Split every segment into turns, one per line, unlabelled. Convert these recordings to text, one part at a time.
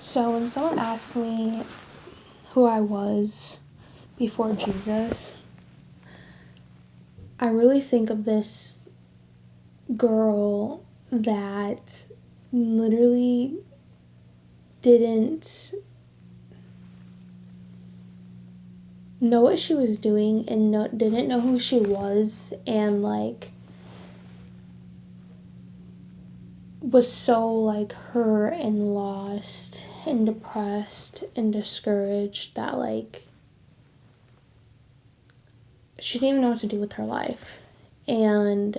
So when someone asks me who I was before Jesus, I really think of this girl that literally didn't know what she was doing and didn't know who she was, and was so hurt and lost and depressed and discouraged that she didn't even know what to do with her life. And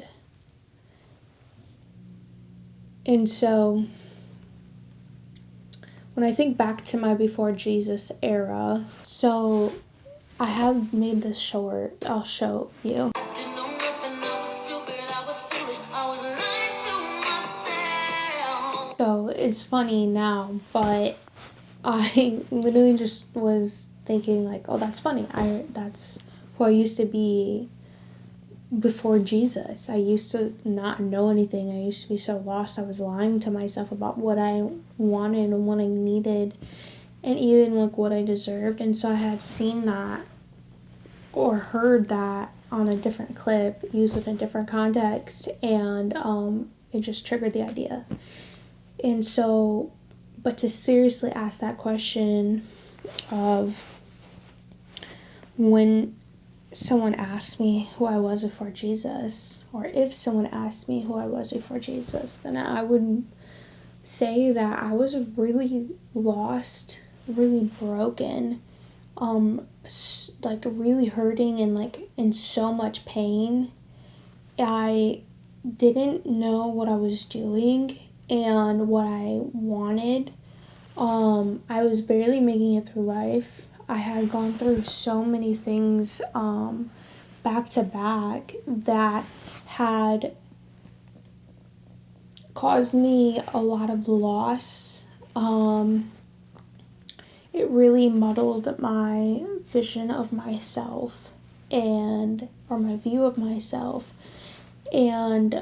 so when I think back to my before Jesus era, so I have made this short. I'll show you. So it's funny now, but I literally just was thinking oh, that's funny. That's who I used to be before Jesus. I used to not know anything. I used to be so lost. I was lying to myself about what I wanted and what I needed, and even what I deserved. And so I had seen that or heard that on a different clip, used in a different context, and it just triggered the idea. And so, but to seriously ask that question of when someone asked me who I was before Jesus, or if someone asked me who I was before Jesus, then I would say that I was really lost, really broken, really hurting and in so much pain. I didn't know what I was doing and what I wanted. I was barely making it through life. I had gone through so many things back to back that had caused me a lot of loss. It really muddled my vision of myself or my view of myself, and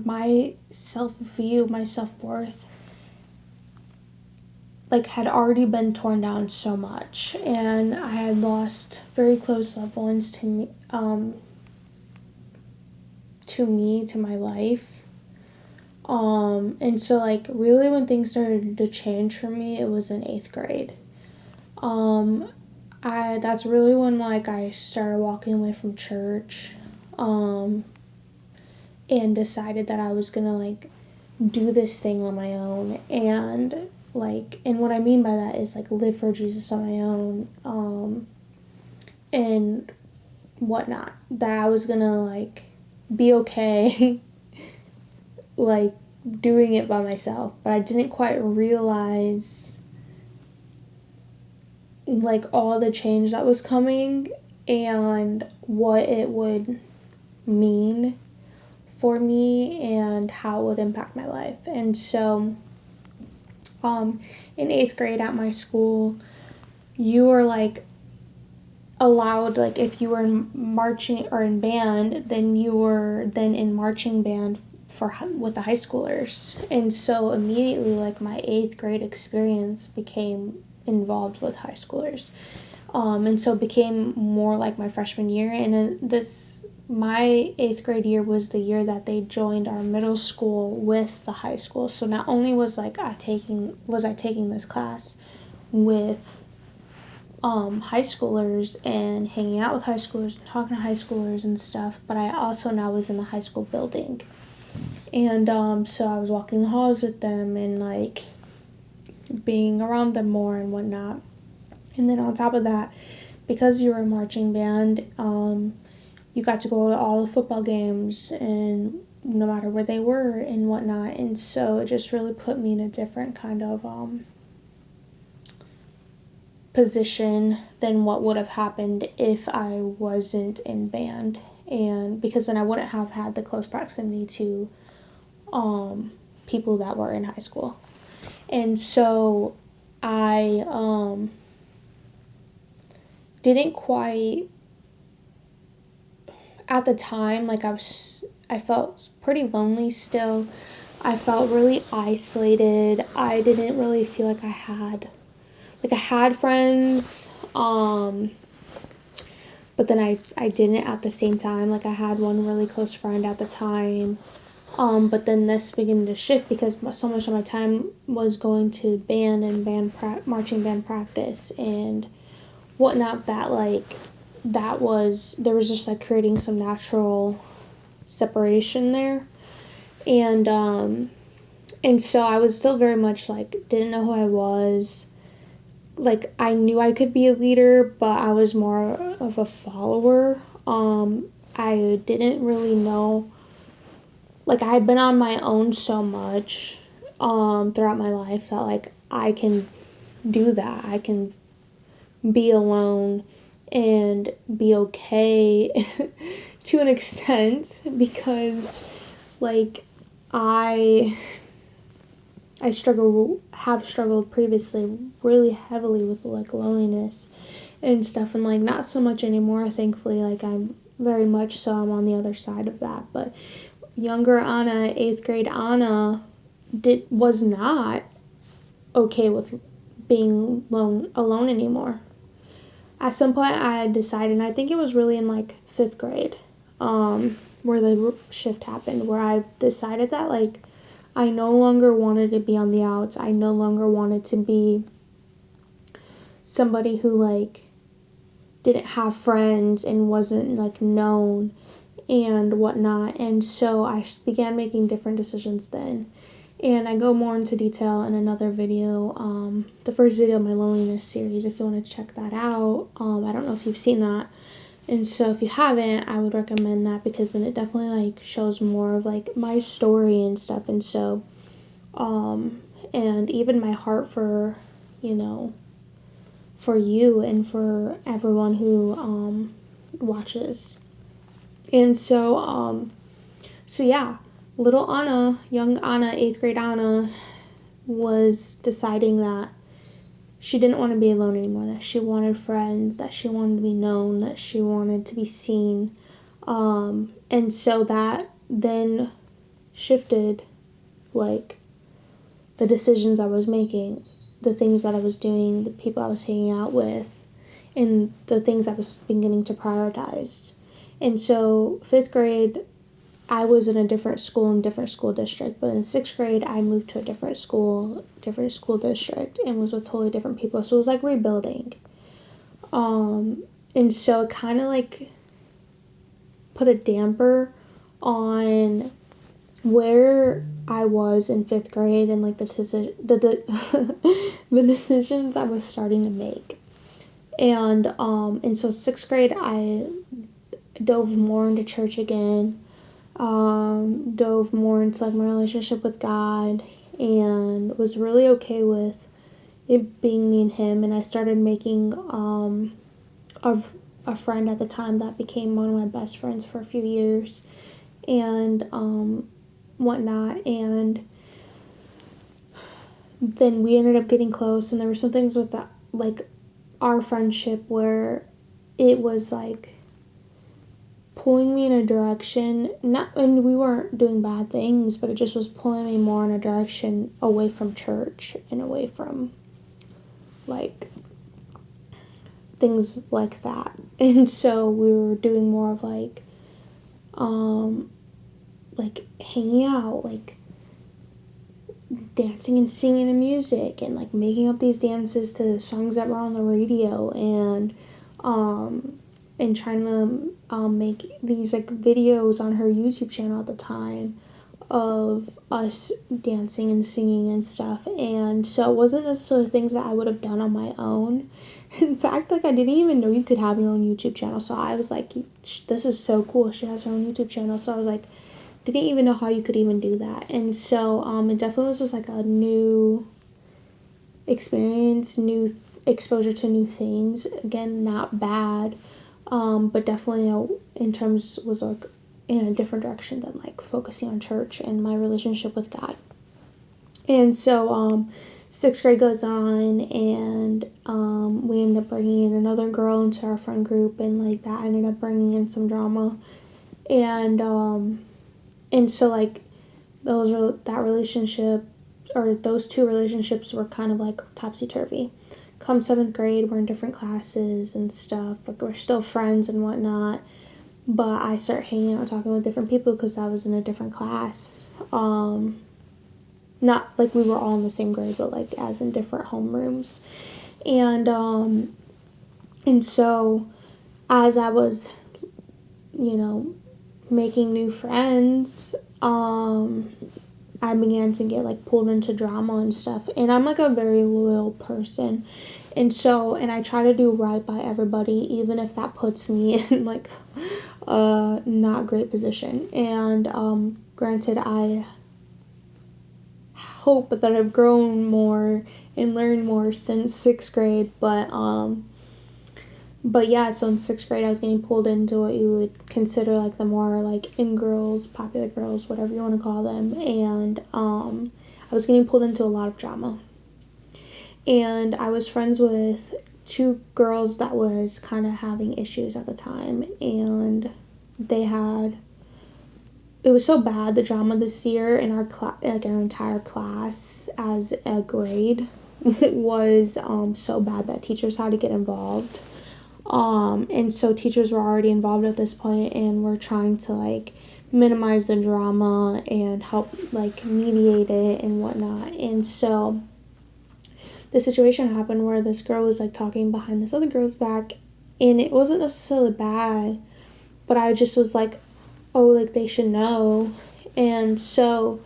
my self-view, my self-worth, had already been torn down so much, and I had lost very close loved ones to me, to my life. And so really when things started to change for me, it was in 8th grade. That's really when I started walking away from church, and decided that I was gonna do this thing on my own, and what I mean by that is live for Jesus on my own, and whatnot, that I was gonna be okay doing it by myself. But I didn't quite realize all the change that was coming and what it would mean for me and how it would impact my life. And so in 8th grade at my school, you were allowed, if you were in marching or in band, then you were then in marching band with the high schoolers. And so immediately my 8th grade experience became involved with high schoolers, and so it became more my freshman year. And my 8th grade year was the year that they joined our middle school with the high school. So not only was I taking this class with high schoolers and hanging out with high schoolers and talking to high schoolers and stuff, but I also now was in the high school building. And so I was walking the halls with them and being around them more and whatnot. And then on top of that, because you were a marching band, you got to go to all the football games, and no matter where they were and whatnot. And so it just really put me in a different kind of position than what would have happened if I wasn't in band. And because then I wouldn't have had the close proximity to people that were in high school. And so I didn't quite, at the time, I felt pretty lonely still. I felt really isolated. I didn't really feel like I had friends, but then I didn't at the same time. Like, I had one really close friend at the time, but then this began to shift because so much of my time was going to band and marching band practice and whatnot, that like there was just like creating some natural separation there. And so I was still very much like didn't know who I was. Like, I knew I could be a leader, but I was more of a follower. I didn't really know, like, I had been on my own so much throughout my life that like I can do that. I can be alone and be okay to an extent, because like I have struggled previously really heavily with like loneliness and stuff, and like not so much anymore, thankfully. Like, I'm very much so, I'm on the other side of that. But younger Anna, 8th grade Anna, was not okay with being alone anymore. At some point I had decided, and I think it was really in like 5th grade, where the shift happened, where I decided that like I no longer wanted to be on the outs. I no longer wanted to be somebody who like didn't have friends and wasn't like known and whatnot. And so I began making different decisions then. And I go more into detail in another video, the first video of my loneliness series, if you want to check that out. I don't know if you've seen that. And so if you haven't, I would recommend that, because then it definitely like shows more of like my story and stuff. And so, and even my heart for, you know, for you and for everyone who watches. And so, so yeah, little Anna, young Anna, 8th grade Anna, was deciding that she didn't want to be alone anymore, that she wanted friends, that she wanted to be known, that she wanted to be seen. And so that then shifted, like, the decisions I was making, the things that I was doing, the people I was hanging out with, and the things I was beginning to prioritize. And so 5th grade, I was in a different school district, but in 6th grade, I moved to a different school district, and was with totally different people. So it was like rebuilding. And so it kind of like put a damper on where I was in 5th grade and like the decisions I was starting to make. And so 6th grade, I dove more into church again. Dove more into like my relationship with God, and was really okay with it being me and him. And I started making a friend at the time that became one of my best friends for a few years, and whatnot. And then we ended up getting close, and there were some things with that, like our friendship, where it was like pulling me in a direction, and we weren't doing bad things, but it just was pulling me more in a direction away from church and away from like things like that. And so we were doing more of like hanging out, like dancing and singing and music, and like making up these dances to songs that were on the radio, and trying to make these like videos on her YouTube channel at the time of us dancing and singing and stuff. And so it wasn't necessarily things that I would have done on my own. In fact, like, I didn't even know you could have your own YouTube channel. So I was like, this is so cool, she has her own YouTube channel. So I was like, didn't even know how you could even do that. And so it definitely was just like a new experience, new exposure to new things. Again, not bad, but definitely in terms was like in a different direction than like focusing on church and my relationship with God. And so 6th grade goes on, and we end up bringing in another girl into our friend group, and like that ended up bringing in some drama. And so like that relationship, or those two relationships were kind of like topsy-turvy. Come 7th grade, we're in different classes and stuff, like we're still friends and whatnot, but I start hanging out and talking with different people because I was in a different class. Not like we were all in the same grade, but like as in different homerooms. And so as I was, making new friends, I began to get like pulled into drama and stuff. And I'm like a very loyal person. And I try to do right by everybody, even if that puts me in like a not great position. And granted, I hope that I've grown more and learned more since 6th grade, but yeah, so in 6th grade I was getting pulled into what you would consider like the more like in girls, popular girls, whatever you want to call them, and I was getting pulled into a lot of drama. And I was friends with 2 girls that was kind of having issues at the time, and it was so bad, the drama this year in our like our entire class as a grade was so bad that teachers had to get involved. And so teachers were already involved at this point, and we're trying to like minimize the drama and help like mediate it and whatnot. And so the situation happened where this girl was like talking behind this other girl's back, and it wasn't necessarily bad, but I just was like, oh, like they should know. And so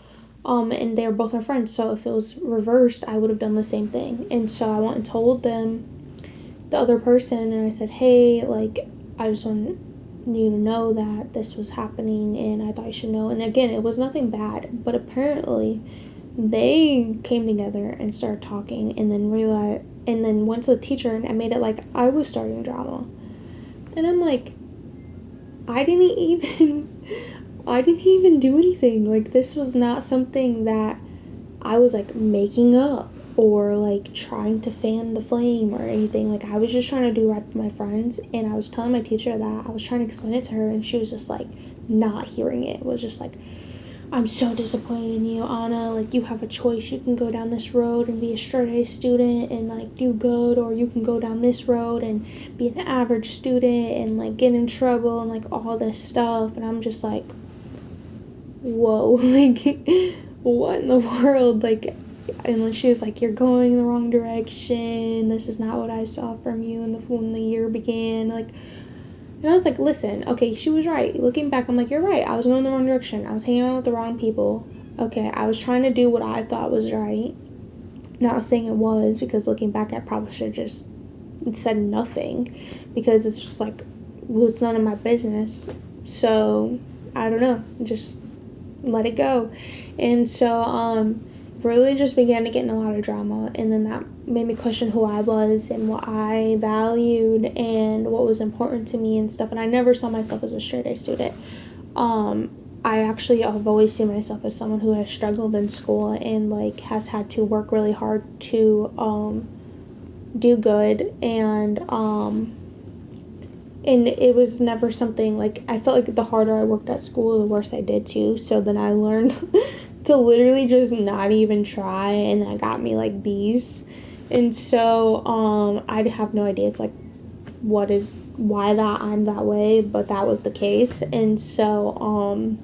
and they were both my friends, so if it was reversed I would have done the same thing. And so I went and told them, the other person, and I said, hey, like I just want you to know that this was happening and I thought you should know. And again, it was nothing bad, but apparently they came together and started talking, and then realized, and then went to the teacher and I made it like I was starting drama. And I'm like, I didn't even do anything. Like, this was not something that I was like making up or like trying to fan the flame or anything. Like, I was just trying to do right by my friends, and I was telling my teacher that. I was trying to explain it to her, and she was just like not hearing it. It was just like, I'm so disappointed in you, Anna. Like, you have a choice. You can go down this road and be a straight A student and like do good, or you can go down this road and be an average student and like get in trouble and like all this stuff. And I'm just like, whoa, like what in the world? Like, and she was like, you're going in the wrong direction. This is not what I saw from you when the year began. Like, and I was like, listen, okay, she was right. Looking back, I'm like, you're right. I was going in the wrong direction. I was hanging out with the wrong people. Okay, I was trying to do what I thought was right. Not saying it was, because looking back, I probably should have just said nothing, because it's just like, well, it's none of my business. So, I don't know. Just let it go. And so, really just began to get in a lot of drama, and then that made me question who I was and what I valued and what was important to me and stuff. And I never saw myself as a straight A student. I've always seen myself as someone who has struggled in school and like has had to work really hard to do good, and it was never something like, I felt like the harder I worked at school, the worse I did too. So then I learned to literally just not even try, and that got me like B's. And so I have no idea, it's like why that I'm that way, but that was the case. And so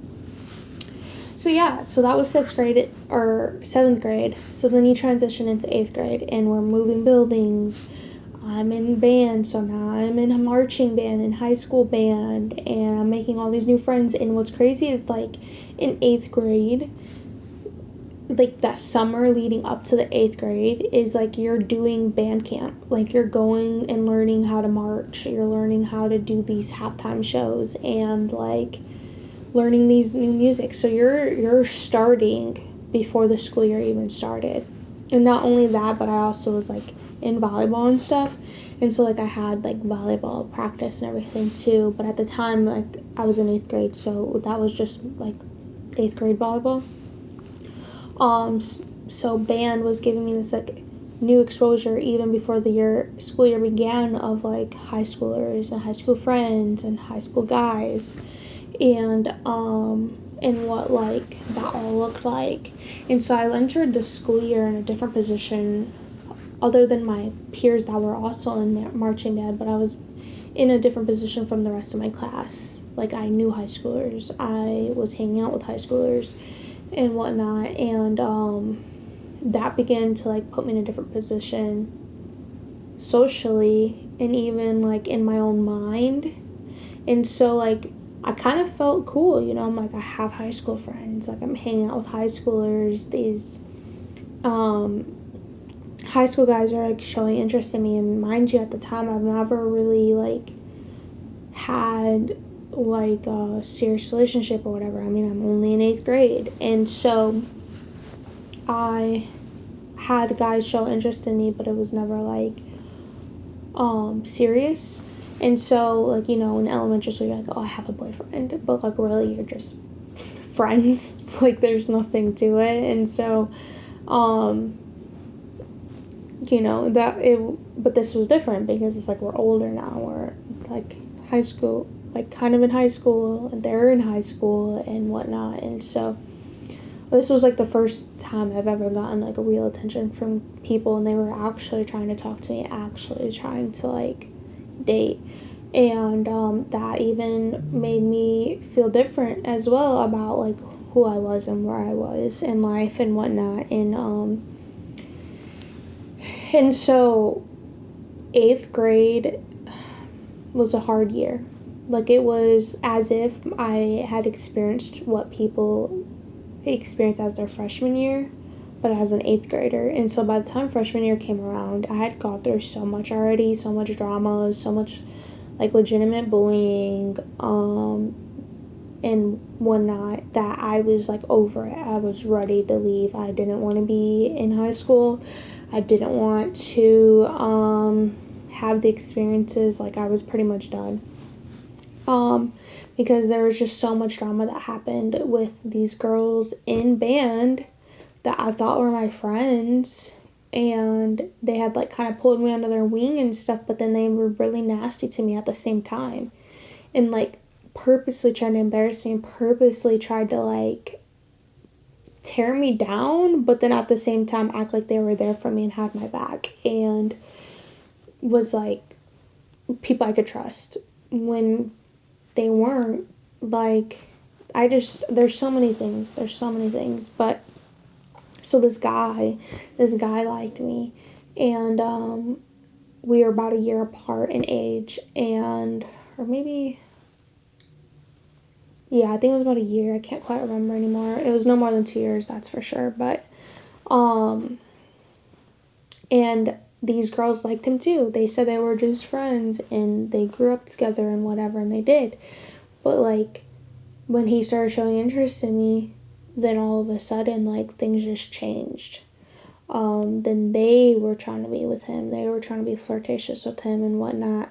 so that was 6th grade or 7th grade. So then you transition into 8th grade, and we're moving buildings. I'm in band, so now I'm in a marching band and high school band, and I'm making all these new friends. And what's crazy is like in 8th grade, like that summer leading up to the 8th grade is like you're doing band camp. Like, you're going and learning how to march, you're learning how to do these halftime shows and like learning these new music. So you're starting before the school year even started. And not only that, but I also was like in volleyball and stuff, and so like I had like volleyball practice and everything too. But at the time, like, I was in 8th grade, so that was just like 8th grade volleyball. So band was giving me this like new exposure even before the school year began, of like high schoolers and high school friends and high school guys. And and what like that all looked like. And so I entered the school year in a different position other than my peers that were also in marching band, but I was in a different position from the rest of my class. Like, I knew high schoolers, I was hanging out with high schoolers and whatnot, and that began to like put me in a different position socially and even like in my own mind. And so like I kind of felt cool, you know. I'm like, I have high school friends, like I'm hanging out with high schoolers, these high school guys are like showing interest in me. And mind you, at the time I've never really like had like a serious relationship or whatever. I mean, I'm only in 8th grade, and so I had guys show interest in me, but it was never like serious. And so like, you know, in elementary school you're like, oh, I have a boyfriend, but like really you're just friends. Like, there's nothing to it. And so you know, but this was different because it's like we're older now, we're like high school, like kind of in high school, and they're in high school and whatnot. And so this was like the first time I've ever gotten like a real attention from people, and they were actually trying to talk to me, actually trying to like date. And that even made me feel different as well about like who I was and where I was in life and whatnot. And so 8th grade was a hard year. Like, it was as if I had experienced what people experience as their freshman year, but as an 8th grader. And so by the time freshman year came around, I had gone through so much already, so much drama, so much like legitimate bullying, and whatnot, that I was like over it. I was ready to leave. I didn't want to be in high school. I didn't want to have the experiences. Like, I was pretty much done. Because there was just so much drama that happened with these girls in band that I thought were my friends, and they had like kind of pulled me under their wing and stuff, but then they were really nasty to me at the same time, and like purposely tried to embarrass me and purposely tried to like tear me down, but then at the same time act like they were there for me and had my back and was like people I could trust when they weren't. Like, there's so many things, but so this guy liked me, and we were about a year apart in age, and or maybe, yeah, I think it was about a year. I can't quite remember anymore. It was no more than 2 years, that's for sure. But and these girls liked him too. They said they were just friends and they grew up together and whatever, and they did. But like, when he started showing interest in me, then all of a sudden, like, things just changed. Then they were trying to be with him. They were trying to be flirtatious with him and whatnot.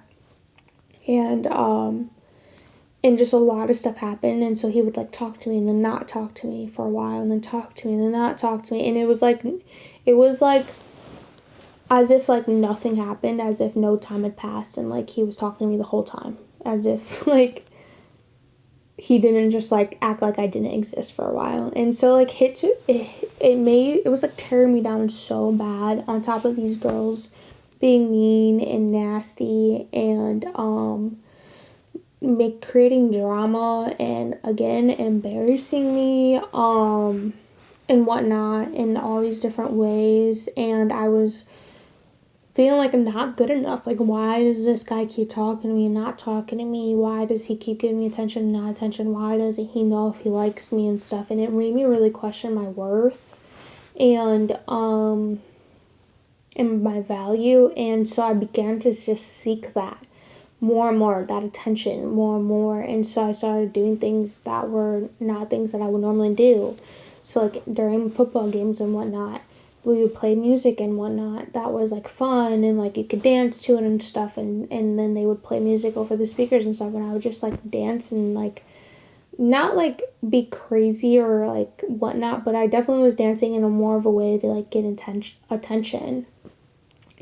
And just a lot of stuff happened. And so he would, like, talk to me and then not talk to me for a while, and then talk to me and then not talk to me. And it was like as if, like, nothing happened, as if no time had passed, and, like, he was talking to me the whole time. As if, like, he didn't just like act like I didn't exist for a while. And so like it was like tearing me down so bad, on top of these girls being mean and nasty and creating drama and again embarrassing me and whatnot in all these different ways. And I was feeling like I'm not good enough. Like, why does this guy keep talking to me and not talking to me? Why does he keep giving me attention and not attention? Why doesn't he know if he likes me and stuff? And it made me really question my worth and my value. And so I began to just seek that more and more, that attention more and more. And so I started doing things that were not things that I would normally do. So like during football games and whatnot, we would play music and whatnot that was like fun, and like you could dance to it and stuff, and then they would play music over the speakers and stuff, and I would just like dance and like not like be crazy or like whatnot, but I definitely was dancing in a more of a way to like get attention.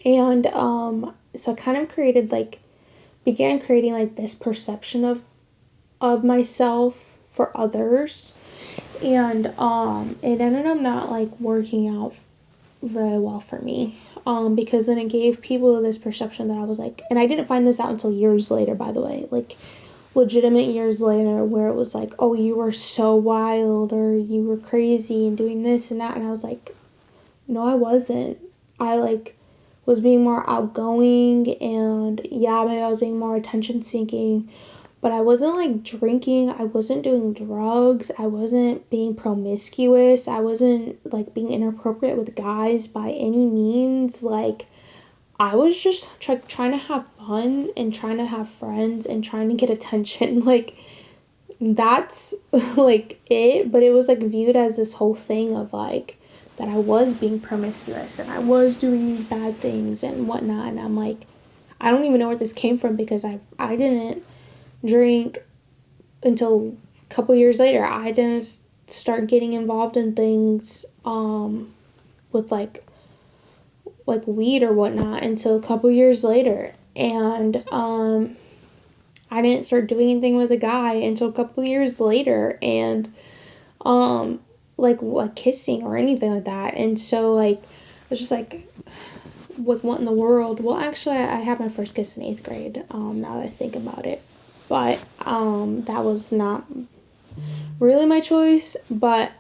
And so I kind of began creating like this perception of myself for others. And it ended up not like working out very well for me. Because then it gave people this perception that I was like, and I didn't find this out until years later, by the way, like legitimate years later, where it was like, oh, you were so wild, or you were crazy and doing this and that. And I was like, no, I wasn't. I like was being more outgoing, and yeah, maybe I was being more attention seeking, but I wasn't like drinking, I wasn't doing drugs, I wasn't being promiscuous, I wasn't like being inappropriate with guys by any means. Like, I was just trying to have fun and trying to have friends and trying to get attention. Like, that's like it, but it was like viewed as this whole thing of like that I was being promiscuous and I was doing these bad things and whatnot. And I'm like, I don't even know where this came from, because I didn't drink until a couple years later. I didn't start getting involved in things with like weed or whatnot until a couple years later. And I didn't start doing anything with a guy until a couple years later, and like kissing or anything like that. And so like I was just like what in the world? Well, actually, I had my first kiss in 8th grade, now that I think about it. But that was not really my choice, but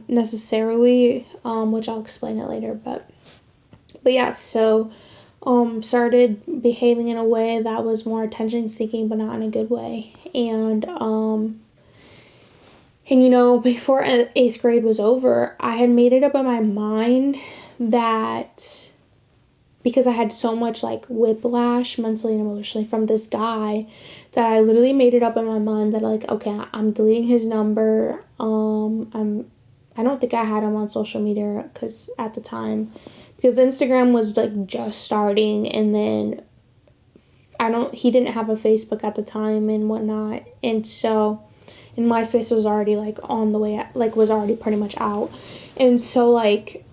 necessarily, which I'll explain it later. But yeah, so started behaving in a way that was more attention seeking, but not in a good way. And you know, before 8th grade was over, I had made it up in my mind that because I had so much like whiplash mentally and emotionally from this guy, that I literally made it up in my mind that like, okay, I'm deleting his number. I don't think I had him on social media because at the time, because Instagram was like just starting, and then he didn't have a Facebook at the time and whatnot, and so, and MySpace was already like on the way, like was already pretty much out, and so like,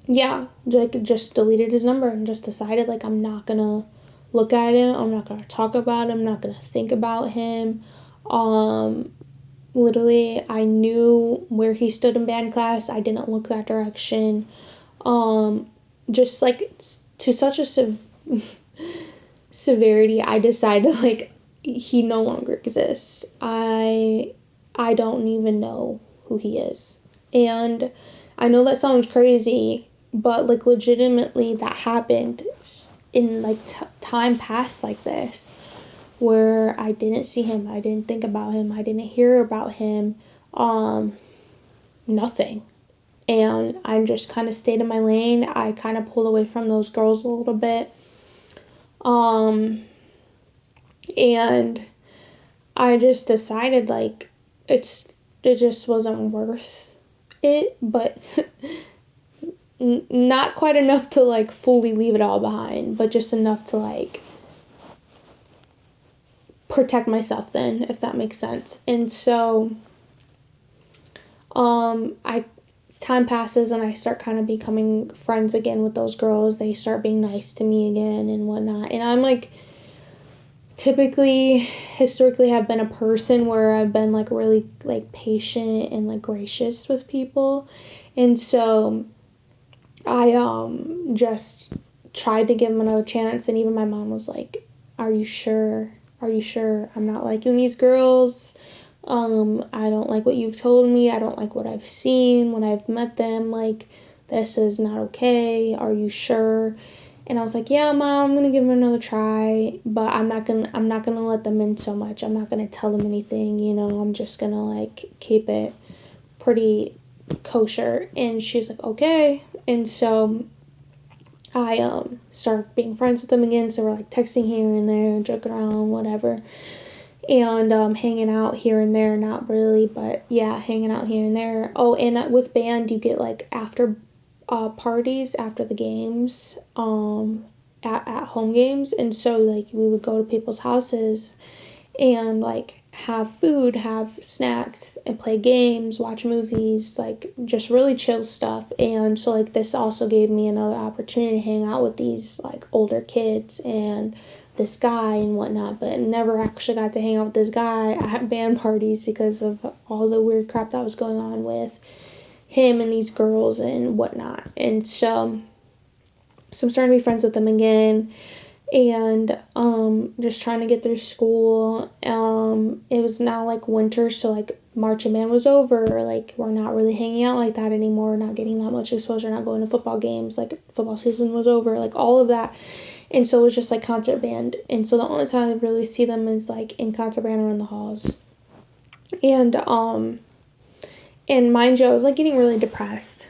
yeah, like just deleted his number and just decided like I'm not gonna look at him, I'm not gonna talk about him, I'm not gonna think about him. Literally, I knew where he stood in band class. I didn't look that direction. Just like to such a severity, I decided like he no longer exists. I don't even know who he is. And I know that sounds crazy, but like legitimately that happened in like time past like this, where I didn't see him, I didn't think about him, I didn't hear about him, nothing. And I just kind of stayed in my lane. I kind of pulled away from those girls a little bit. And I just decided like it just wasn't worth it, but not quite enough to like fully leave it all behind, but just enough to like protect myself then, if that makes sense. And so time passes and I start kind of becoming friends again with those girls. They start being nice to me again and whatnot. And I'm like, typically, historically have been a person where I've been like really like patient and like gracious with people. And so I just tried to give them another chance, and even my mom was like, are you sure? Are you sure? I'm not liking these girls. I don't like what you've told me. I don't like what I've seen when I've met them. Like, this is not okay. Are you sure? And I was like, yeah, Mom, I'm gonna give them another try, but I'm not gonna let them in so much. I'm not gonna tell them anything, you know. I'm just gonna like keep it pretty kosher. And she was like, okay. And so I started being friends with them again. So we're like texting here and there, joking around, whatever. And hanging out here and there, not really, but yeah, hanging out here and there. Oh, and with band, you get like after parties after the games, at home games. And so like we would go to people's houses and like have food, have snacks, and play games, watch movies, like just really chill stuff. And so like this also gave me another opportunity to hang out with these like older kids and this guy and whatnot, but never actually got to hang out with this guy at band parties because of all the weird crap that was going on with him and these girls and whatnot. And so I'm starting to be friends with them again, and just trying to get through school. It was now like winter, so like marching band was over. Like, we're not really hanging out like that anymore, not getting that much exposure, not going to football games, like football season was over, like all of that. And so it was just like concert band. And so the only time I really see them is like in concert band or in the halls. And mind you, I was like getting really depressed.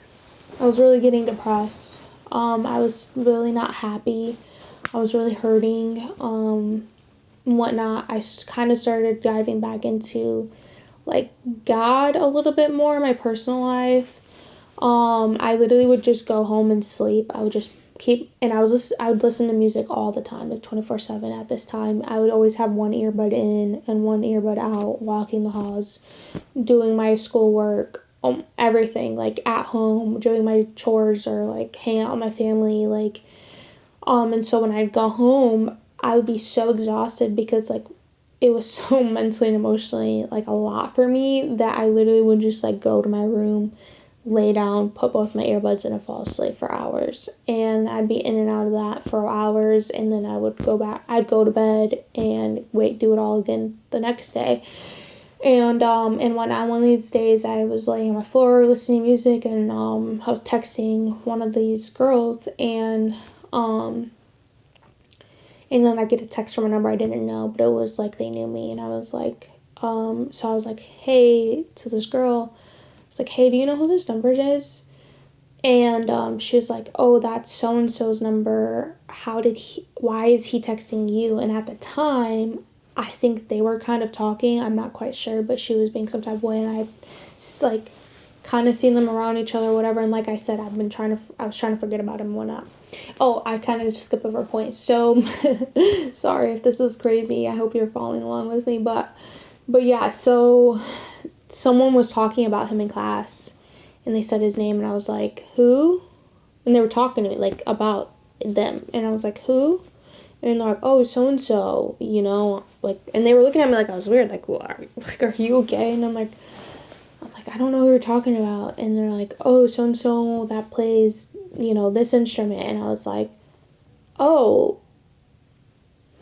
I was really getting depressed. I was really not happy. I was really hurting, and whatnot. I kind of started diving back into like God a little bit more in my personal life. I literally would just go home and sleep. I would just I would listen to music all the time, like 24/7 at this time. I would always have one earbud in and one earbud out, walking the halls, doing my schoolwork, everything, like at home, doing my chores or like hanging out with my family, like, and so when I'd go home, I would be so exhausted because like it was so mentally and emotionally like a lot for me that I literally would just like go to my room, lay down, put both my earbuds in and fall asleep for hours. And I'd be in and out of that for hours, and then I'd go to bed and do it all again the next day. And one of these days I was laying on my floor listening to music, and I was texting one of these girls, and then I get a text from a number I didn't know, but it was like they knew me, and I was like, so I was like, hey, to this girl, I was like, hey, do you know who this number is? And she was like, oh, that's so-and-so's number. Why is he texting you? And at the time, I think they were kind of talking. I'm not quite sure, but she was being some type of way, and I, like, kind of seen them around each other or whatever. And like I said, I was trying to forget about him and whatnot. Oh, I kind of just skipped over a point. So, sorry if this is crazy. I hope you're following along with me. But yeah, so someone was talking about him in class, and they said his name, and I was like, who? And they were talking to me, like, about them. And I was like, who? And they're like, oh, so-and-so, like, and they were looking at me like I was weird, like, well, are you okay? And I'm like, I don't know who you're talking about. And they're like, oh, so-and-so that plays, this instrument. And I was like, oh.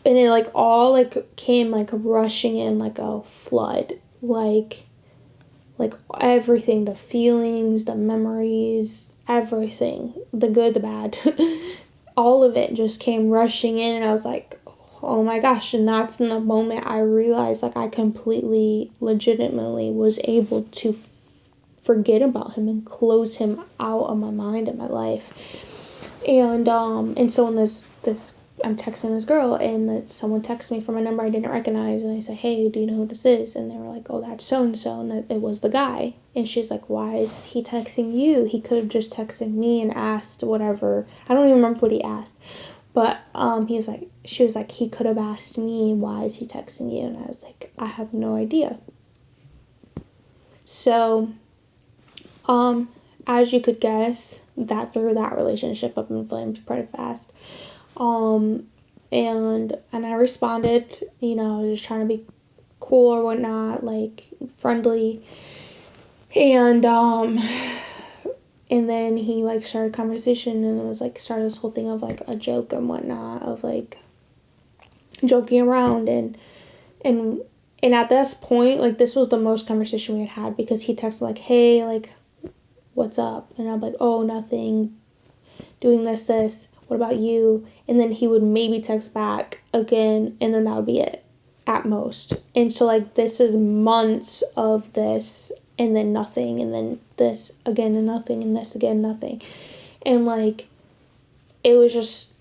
And it, like, all, like, came, like, rushing in like a flood. Like everything, the feelings, the memories, everything, the good, the bad, all of it just came rushing in. And I was like, oh my gosh. And that's in the moment I realized, like, I completely, legitimately was able to forget about him and close him out of my mind and my life. And so in this I'm texting this girl, and someone texts me from a number I didn't recognize, and I say, hey, do you know who this is? And they were like, oh, that's so-and-so, and that it was the guy. And she's like, why is he texting you? He could have just texted me and asked whatever. I don't even remember what he asked. But she was like, he could have asked me, why is he texting you? And I was like, I have no idea. So, as you could guess, that threw that relationship up in flames pretty fast. And I responded, I was just trying to be cool or whatnot, like, friendly. And then he, like, started a conversation, and it was, like, started this whole thing of, like, a joke and whatnot, of, like, joking around, and at this point, like, this was the most conversation we had because he texted, like, hey, like, what's up? And I'm like, oh, nothing, doing this, what about you? And then he would maybe text back again, and then that would be it, at most. And so, like, this is months of this, and then nothing, and then this again, and nothing, and this again, nothing. And, like, it was just,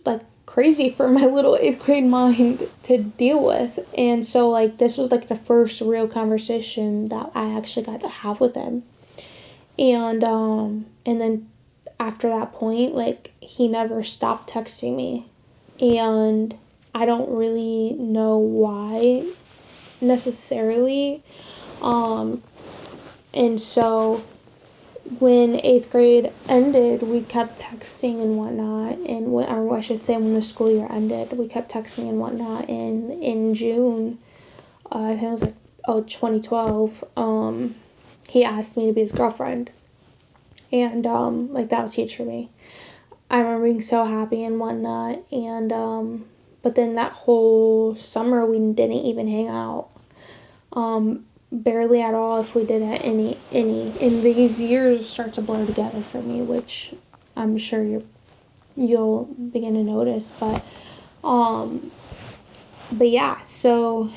like, crazy for my little 8th grade mind to deal with. And so, like, this was, like, the first real conversation that I actually got to have with him. And then after that point, like, he never stopped texting me, and I don't really know why necessarily. And so when 8th grade ended, we kept texting and whatnot, and or I should say when the school year ended, we kept texting and whatnot, and in June, I think it was like, 2012, he asked me to be his girlfriend, and, like, that was huge for me. I remember being so happy and whatnot, and, but then that whole summer, we didn't even hang out, barely at all, if we did at any, and these years start to blur together for me, which I'm sure you'll begin to notice, but yeah, so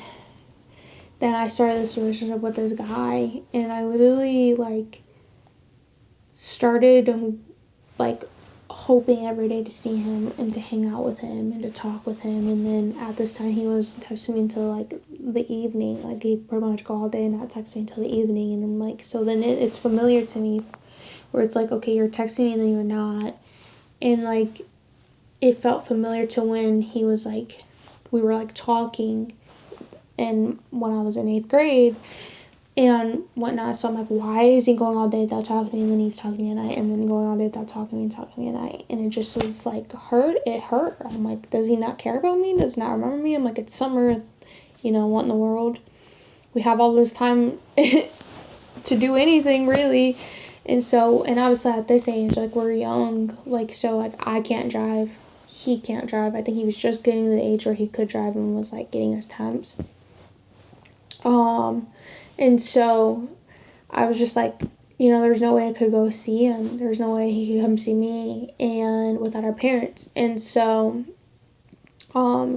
then I started this relationship with this guy, and I literally, like, started, like, hoping every day to see him and to hang out with him and to talk with him. And then at this time, he was texting me until, like, the evening. Like, he pretty much go all day and not text me until the evening. And I'm like, so then it's familiar to me, where it's like, okay, you're texting me and then you're not. And, like, it felt familiar to when he was, like, we were, like, talking, and when I was in 8th grade and whatnot. So I'm like, why is he going all day without talking to me, and then he's talking to me at night, and then going all day without talking to me and talking to me at night? And it just was like, it hurt. I'm like, does he not care about me? Does he not remember me? I'm like, it's summer, what in the world? We have all this time to do anything, really. And so, and obviously at this age, like, we're young, like, so, like, I can't drive, he can't drive. I think he was just getting to the age where he could drive and was, like, getting us temps. And so I was just like, there's no way I could go see him. There's no way he could come see me, and without our parents. And so,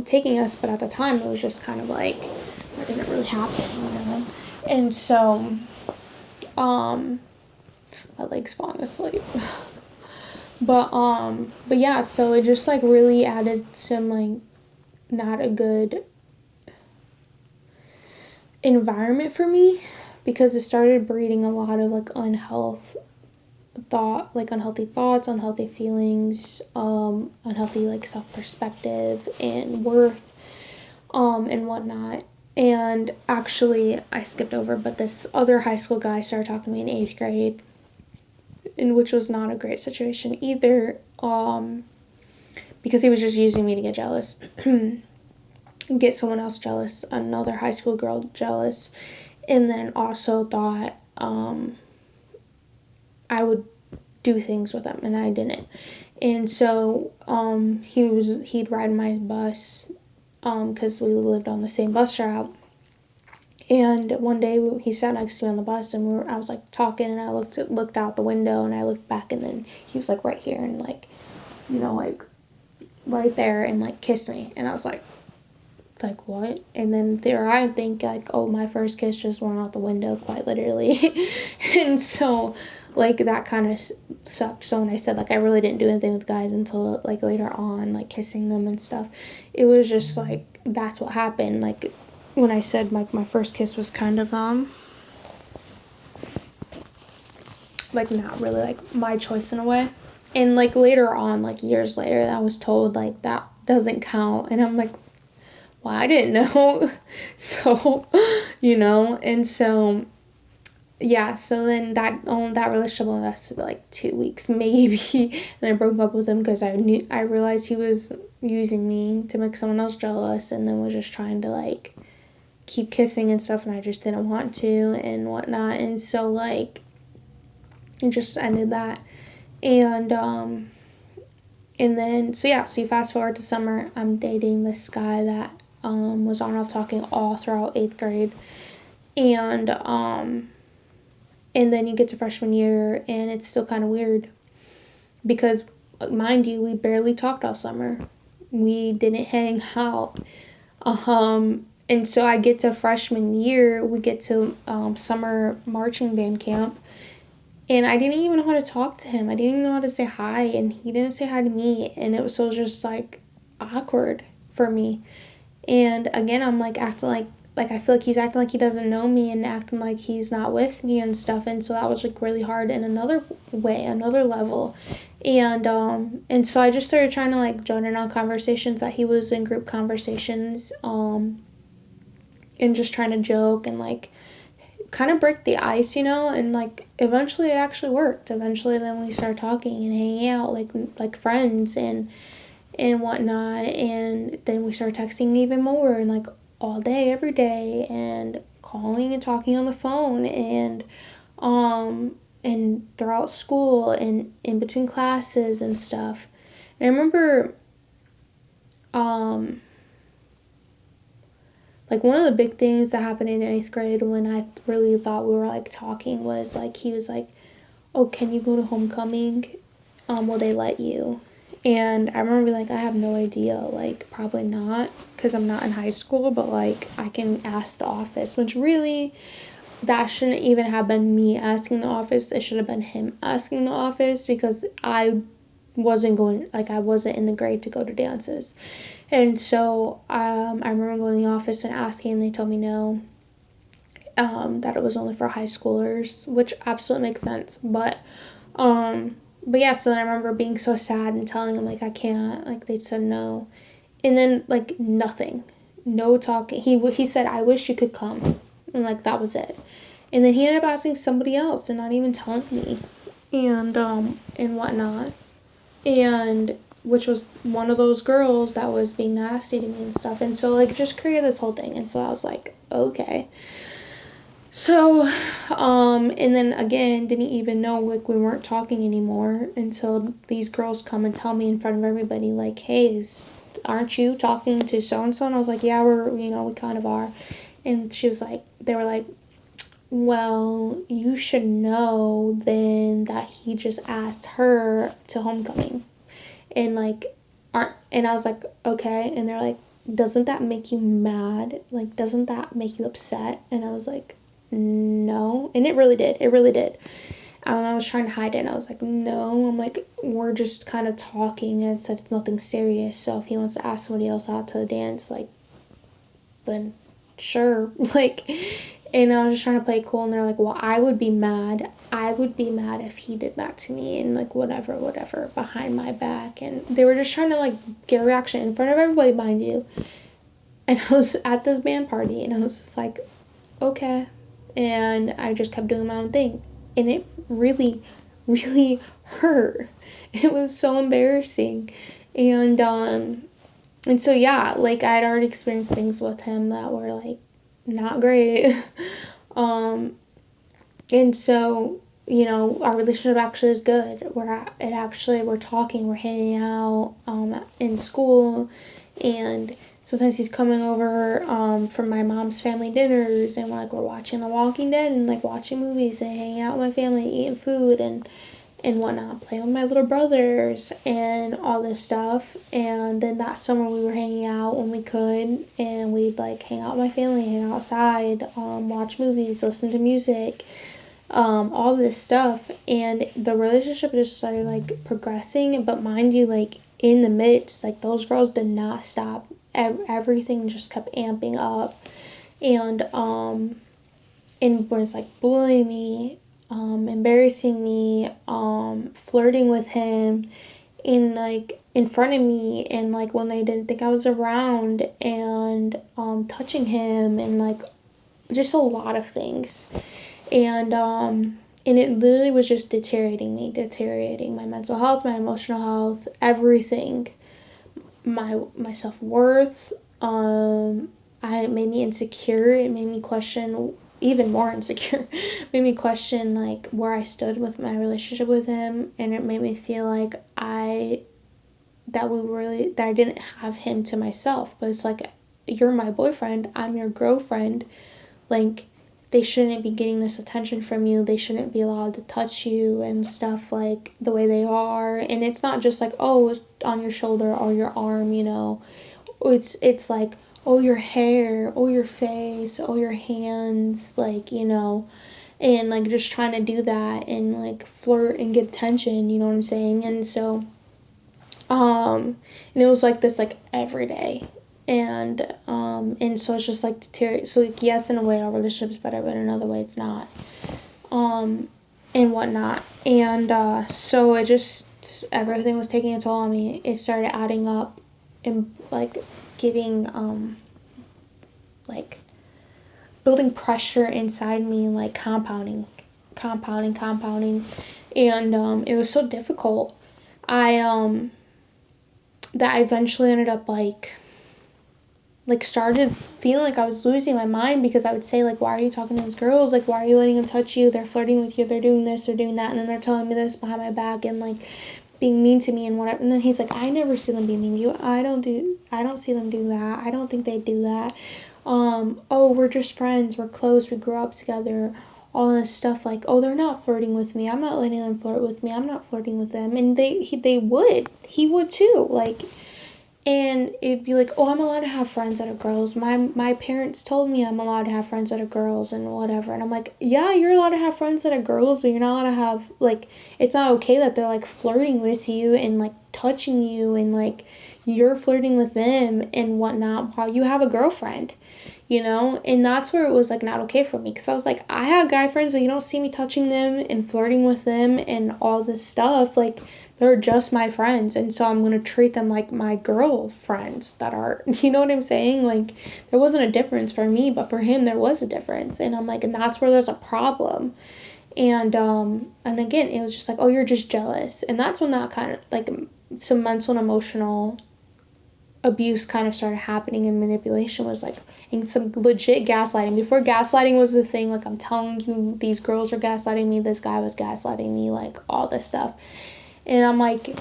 taking us, but at the time it was just kind of like, that didn't really happen, And so, my leg's falling asleep. But yeah, so it just, like, really added some, like, not a good environment for me, because it started breeding a lot of, like, unhealthy thoughts, unhealthy feelings, unhealthy, like, self-perspective and worth, and whatnot. And actually, I skipped over, but this other high school guy started talking to me in 8th grade, in which was not a great situation either, because he was just using me to get jealous. Get someone else jealous, another high school girl jealous, and then also thought I would do things with him, and I didn't. And so he'd ride my bus, because we lived on the same bus route. And one day he sat next to me on the bus, and I was, like, talking, and I looked out the window, and I looked back, and then he was, like, right here, and, like, like, right there, and, like, kissed me. And I was like, what? And then there I think, like, oh, my first kiss just went out the window, quite literally. And so, like, that kind of sucked. So when I said, like, I really didn't do anything with guys until, like, later on, like, kissing them and stuff, it was just, like, that's what happened. Like, when I said, like, my first kiss was kind of, like, not really, like, my choice in a way. And, like, later on, like, years later, I was told, like, that doesn't count. And I'm like, well, I didn't know. So, and so, yeah, so then that relationship lasted, like, 2 weeks, maybe. And I broke up with him because I realized he was using me to make someone else jealous, and then was just trying to, like, keep kissing and stuff, and I just didn't want to and whatnot. And so, like, it just ended that. And then, so yeah, so you fast forward to summer, I'm dating this guy that was on and off talking all throughout 8th grade. And then you get to freshman year, and it's still kind of weird, because, mind you, we barely talked all summer. We didn't hang out. And so I get to freshman year, we get to summer marching band camp, and I didn't even know how to talk to him. I didn't even know how to say hi, and he didn't say hi to me, and it was just, like, awkward for me. And again, I'm, like, acting like I feel like he's acting like he doesn't know me, and acting like he's not with me and stuff. And so that was, like, really hard in another way, another level. And so I just started trying to, like, join in on conversations that he was in, group conversations, and just trying to joke and, like, kind of break the ice, and like eventually it actually worked. Eventually then we started talking and hanging out like friends and whatnot, and then we started texting even more, and like all day every day, and calling and talking on the phone, and throughout school and in between classes and stuff. And I remember um like one of the big things that happened in the 8th grade when I really thought we were like talking was like he was like, "Oh, can you go to homecoming? Will they let you?" And I remember like, I have no idea, like probably not, because I'm not in high school, but like I can ask the office, which really that shouldn't even have been me asking the office. It should have been him asking the office, because I wasn't in the grade to go to dances. And so I remember going to the office and asking, and they told me no, that it was only for high schoolers, which absolutely makes sense. But yeah, so then I remember being so sad and telling them like I can't, like they said no, and then like nothing, no talking. He said, "I wish you could come," and like that was it. And then he ended up asking somebody else and not even telling me, and whatnot, and which was one of those girls that was being nasty to me and stuff. And so like just created this whole thing. And so I was like, okay. So, and then again, didn't even know like we weren't talking anymore until these girls come and tell me in front of everybody, like, "Hey, aren't you talking to so and so?" And I was like, "Yeah, we kind of are." And they were like, "Well, you should know then that he just asked her to homecoming." And like, aren't, and I was like, "Okay." And they're like, "Doesn't that make you mad? Like, doesn't that make you upset?" And I was like, "No." And it really did. It really did. And I was trying to hide it, and I was like, "No." I'm like, "We're just kind of talking," and said it's nothing serious. So if he wants to ask somebody else out to the dance, like, then sure. Like, and I was just trying to play it cool, and they're like, "Well, I would be mad. I would be mad if he did that to me," and like whatever, behind my back. And they were just trying to like get a reaction in front of everybody, mind you. And I was at this band party, and I was just like, okay. And I just kept doing my own thing. And it really, really hurt. It was so embarrassing. And so yeah, like I'd already experienced things with him that were like not great. um and so, our relationship actually is good. We're talking, we're hanging out in school, and sometimes he's coming over from my mom's family dinners, and we're watching The Walking Dead and like watching movies and hanging out with my family, eating food and whatnot, playing with my little brothers and all this stuff. And then that summer we were hanging out when we could, and we'd like hang out with my family, hang outside, watch movies, listen to music, all this stuff. And the relationship just started like progressing. But mind you, like in the midst, like those girls did not stop. Everything just kept amping up, and was like bullying me, embarrassing me, flirting with him in like in front of me, and like when they didn't think I was around, and touching him, and like just a lot of things. And it literally was just deteriorating my mental health, my emotional health, everything, my self-worth. It made me insecure. It made me question, even more insecure. Made me question like where I stood with my relationship with him, and it made me feel like that I didn't have him to myself. But it's like, you're my boyfriend, I'm your girlfriend, like they shouldn't be getting this attention from you. They shouldn't be allowed to touch you and stuff like the way they are. And it's not just like, oh, it's on your shoulder or your arm, It's like, oh, your hair, oh, your face, oh, your hands, like, and like just trying to do that and like flirt and get attention, you know what I'm saying? And so and it was like this like every day. And so it's just like deteriorate. So like, yes, in a way our relationship is better, but in another way it's not. And whatnot. And so it just, everything was taking a toll on me. It started adding up and like giving like building pressure inside me, like compounding, and it was so difficult. I that I eventually ended up like started feeling like I was losing my mind, because I would say, like, why are you talking to these girls? Like, why are you letting them touch you? They're flirting with you. They're doing this. They're doing that. And then they're telling me this behind my back and, like, being mean to me and whatever. And then he's like, I never see them being mean to you. I don't see them do that. I don't think they do that. Oh, we're just friends. We're close. We grew up together. All this stuff, like, oh, they're not flirting with me. I'm not letting them flirt with me. I'm not flirting with them. And he would too. Like, and it'd be like, oh, I'm allowed to have friends that are girls. My parents told me I'm allowed to have friends that are girls and whatever. And I'm like, yeah, you're allowed to have friends that are girls, but you're not allowed to have, like, it's not okay that they're, like, flirting with you and, like, touching you and, like, you're flirting with them and whatnot while you have a girlfriend, you know? And that's where it was, like, not okay for me, because I was like, I have guy friends, so you don't see me touching them and flirting with them and all this stuff. Like, they're just my friends, and so I'm gonna treat them like my girl friends that are, you know what I'm saying? Like, there wasn't a difference for me, but for him there was a difference, and I'm like, and that's where there's a problem. And again, it was just like, oh, you're just jealous, and that's when that kind of, like, some mental and emotional abuse kind of started happening, and manipulation was, like, and some legit gaslighting. Before gaslighting was the thing, like, I'm telling you, these girls are gaslighting me, this guy was gaslighting me, like, all this stuff. And I'm like,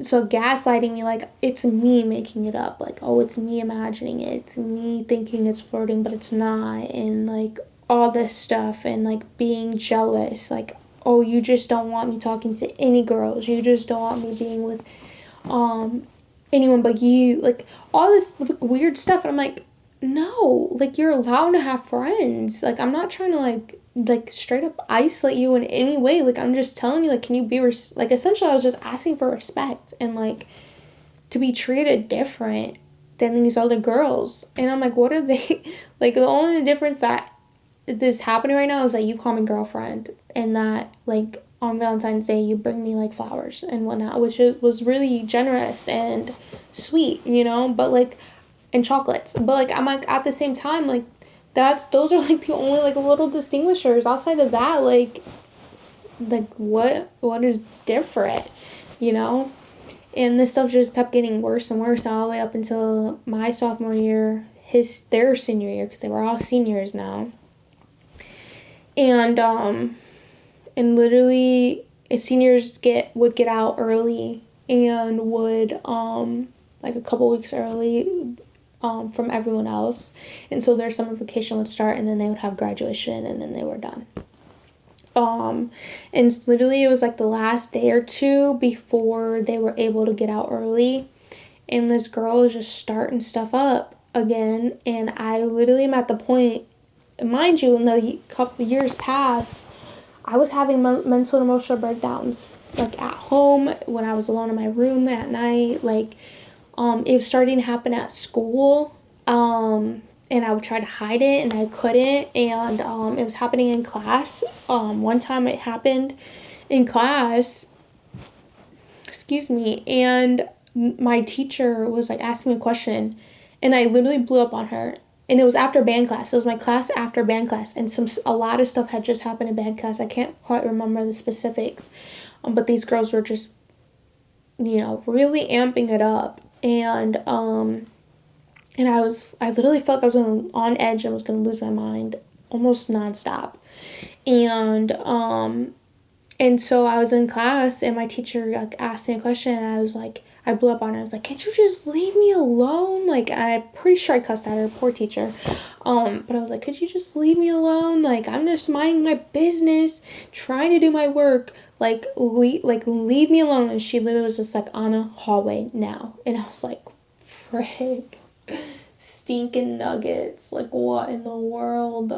so gaslighting me, like, it's me making it up. Like, oh, it's me imagining it. It's me thinking it's flirting, but it's not. And, like, all this stuff. And, like, being jealous. Like, oh, you just don't want me talking to any girls. You just don't want me being with anyone but you. Like, all this, like, weird stuff. And I'm like, no. Like, you're allowed to have friends. Like, I'm not trying to, like straight up isolate you in any way. Like, I'm just telling you, like, can you be like, essentially I was just asking for respect and, like, to be treated different than these other girls. And I'm like, what are they like, the only difference that is happening right now is that you call me girlfriend, and that, like, on Valentine's Day you bring me, like, flowers and whatnot, which was really generous and sweet, you know, but, like, and chocolates, but, like, I'm like, at the same time, like, those are, like, the only, like, little distinguishers. Outside of that, like what is different, you know? And this stuff just kept getting worse and worse all the way up until my sophomore year, their senior year, because they were all seniors now. And literally, seniors would get out early and would like a couple weeks early from everyone else, and so their summer vacation would start, and then they would have graduation, and then they were done. And literally, it was like the last day or two before they were able to get out early, and this girl was just starting stuff up again, and I literally am at the point, mind you, in the couple years past, I was having mental and emotional breakdowns, like, at home, when I was alone in my room at night, like, it was starting to happen at school, and I would try to hide it, and I couldn't, and, it was happening in class. One time it happened in class, excuse me, and my teacher was, like, asking me a question, and I literally blew up on her, and it was after band class. It was my class after band class, and a lot of stuff had just happened in band class. I can't quite remember the specifics, but these girls were just, you know, really amping it up. And I literally felt like I was on edge and was gonna lose my mind almost nonstop. And so I was in class, and my teacher, like, asked me a question, and I was like, I blew up on her. I was like, can't you just leave me alone? Like, I'm pretty sure I cussed at her, poor teacher. But I was like, could you just leave me alone? Like, I'm just minding my business, trying to do my work. Like, leave me alone. And she literally was just like, Anna, hallway now. And I was like, frick, stinking nuggets. Like, what in the world?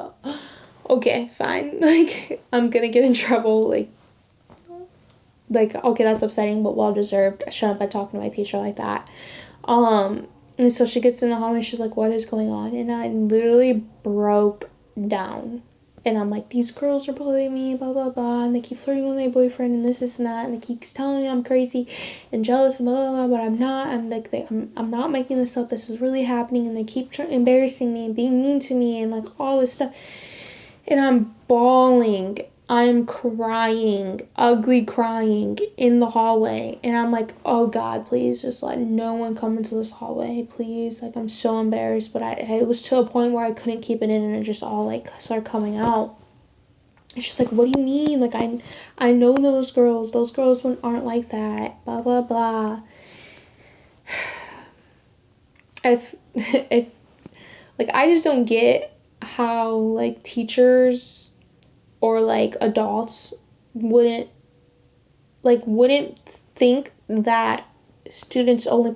Okay, fine. Like, I'm gonna get in trouble. Like, okay, that's upsetting, but well-deserved. I shouldn't be talking to my teacher like that. And so she gets in the hallway, she's like, what is going on? And I literally broke down. And I'm like, these girls are bullying me, blah, blah, blah. And they keep flirting with my boyfriend and this and that. And they keep telling me I'm crazy and jealous and blah, blah, blah. But I'm not. I'm like, I'm not making this up. This is really happening. And they keep embarrassing me and being mean to me and like all this stuff. And I'm bawling. I'm crying, ugly crying in the hallway. And I'm like, oh God, please just let no one come into this hallway, please. Like, I'm so embarrassed. But it was to a point where I couldn't keep it in and it just all like started coming out. It's just like, what do you mean? Like, I know those girls. Those girls aren't like that. Blah, blah, blah. If like, I just don't get how like teachers or like adults wouldn't think that students only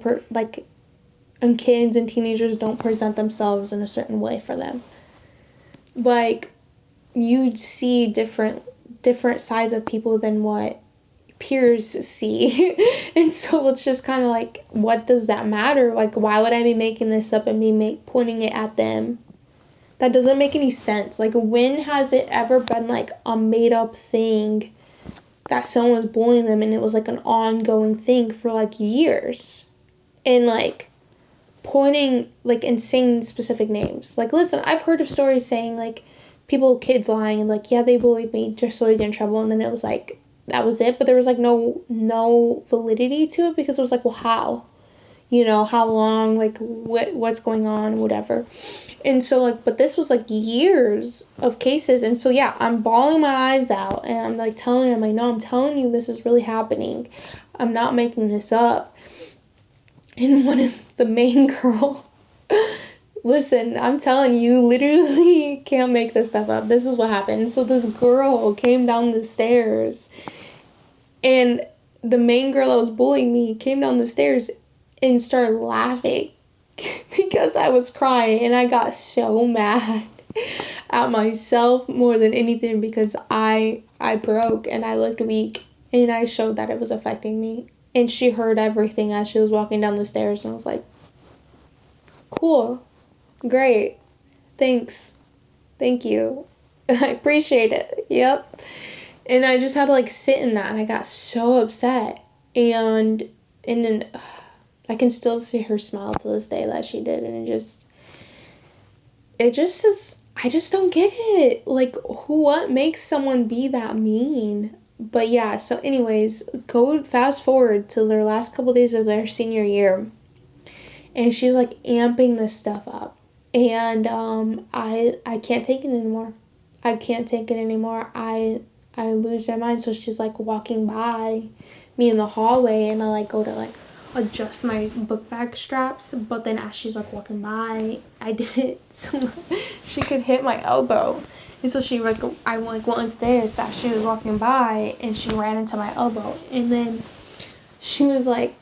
and kids and teenagers don't present themselves in a certain way for them. Like, you see different sides of people than what peers see. And so it's just kind of like, what does that matter? Like, why would I be making this up and be pointing it at them? That doesn't make any sense. Like, when has it ever been like a made up thing that someone was bullying them and it was like an ongoing thing for like years? And like pointing like and saying specific names. Like, listen, I've heard of stories saying like kids lying and like, yeah, they bullied me just so they get in trouble, and then it was like that was it. But there was like no validity to it, because it was like, well, how? How long, like what's going on, whatever. And so, like, but this was, like, years of cases. And so, yeah, I'm bawling my eyes out. And I'm, like, telling him, like, no, I'm telling you this is really happening. I'm not making this up. And one of the main girl, listen, I'm telling you, literally can't make this stuff up. This is what happened. So this girl came down the stairs. And the main girl that was bullying me came down the stairs and started laughing. Because I was crying, and I got so mad at myself more than anything, because I broke and I looked weak, and I showed that it was affecting me. And she heard everything as she was walking down the stairs, and I was like, cool, great, thanks, thank you, I appreciate it, yep. And I just had to like sit in that, and I got so upset, and then I can still see her smile to this day that she did, and it just is, I just don't get it. Like, what makes someone be that mean? But yeah, so anyways, go fast forward to their last couple days of their senior year, and she's like amping this stuff up, and I can't take it anymore. I can't take it anymore. I lose my mind. So she's like walking by me in the hallway, and I like go to like adjust my book bag straps, but then as she's like walking by, I did it so she could hit my elbow. And so she like, I went like this as she was walking by, and she ran into my elbow, and then she was like,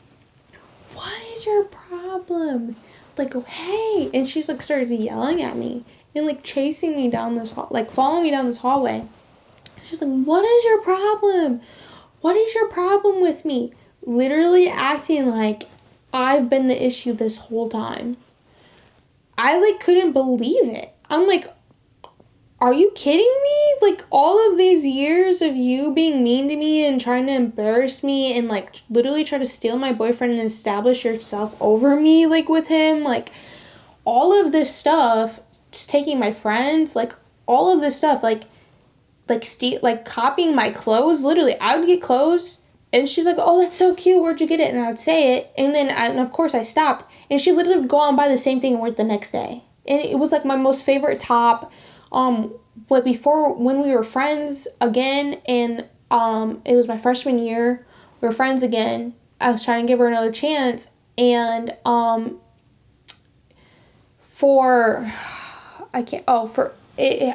what is your problem? Like, oh, hey. And she's like started yelling at me and like chasing me down this like following me down this hallway. She's like, what is your problem? What is your problem with me? Literally acting like I've been the issue this whole time. I like couldn't believe it. I'm like, are you kidding me? Like, all of these years of you being mean to me and trying to embarrass me and like literally try to steal my boyfriend and establish yourself over me, like with him, like all of this stuff, just taking my friends, like all of this stuff, like copying my clothes. Literally, I would get clothes, and she'd be like, oh, that's so cute, where'd you get it? And I would say it, and then, and of course, I stopped. And she literally would go out and buy the same thing and wear it the next day. And it was, like, my most favorite top. But before, when we were friends again, and it was my freshman year, we were friends again, I was trying to give her another chance, and for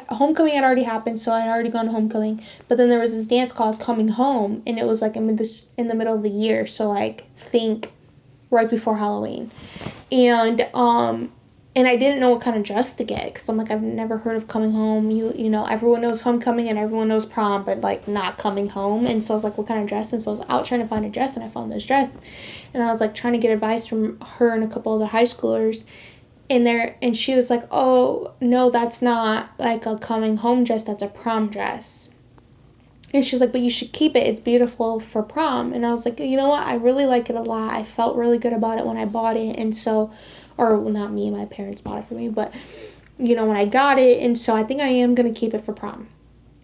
homecoming had already happened, so I had already gone to homecoming. But then there was this dance called Coming Home, and it was like in the middle of the year, so like think right before Halloween, and I didn't know what kind of dress to get, because I'm like, I've never heard of Coming Home. You know, everyone knows homecoming and everyone knows prom, but like not coming home. And so I was like, what kind of dress? And so I was out trying to find a dress, and I found this dress, and I was like trying to get advice from her and a couple other high schoolers. And she was like, oh, no, that's not like a coming home dress, that's a prom dress. And she's like, but you should keep it, it's beautiful for prom. And I was like, you know what, I really like it a lot. I felt really good about it when I bought it. And so, or well, not me, my parents bought it for me, but when I got it. And so I think I am going to keep it for prom.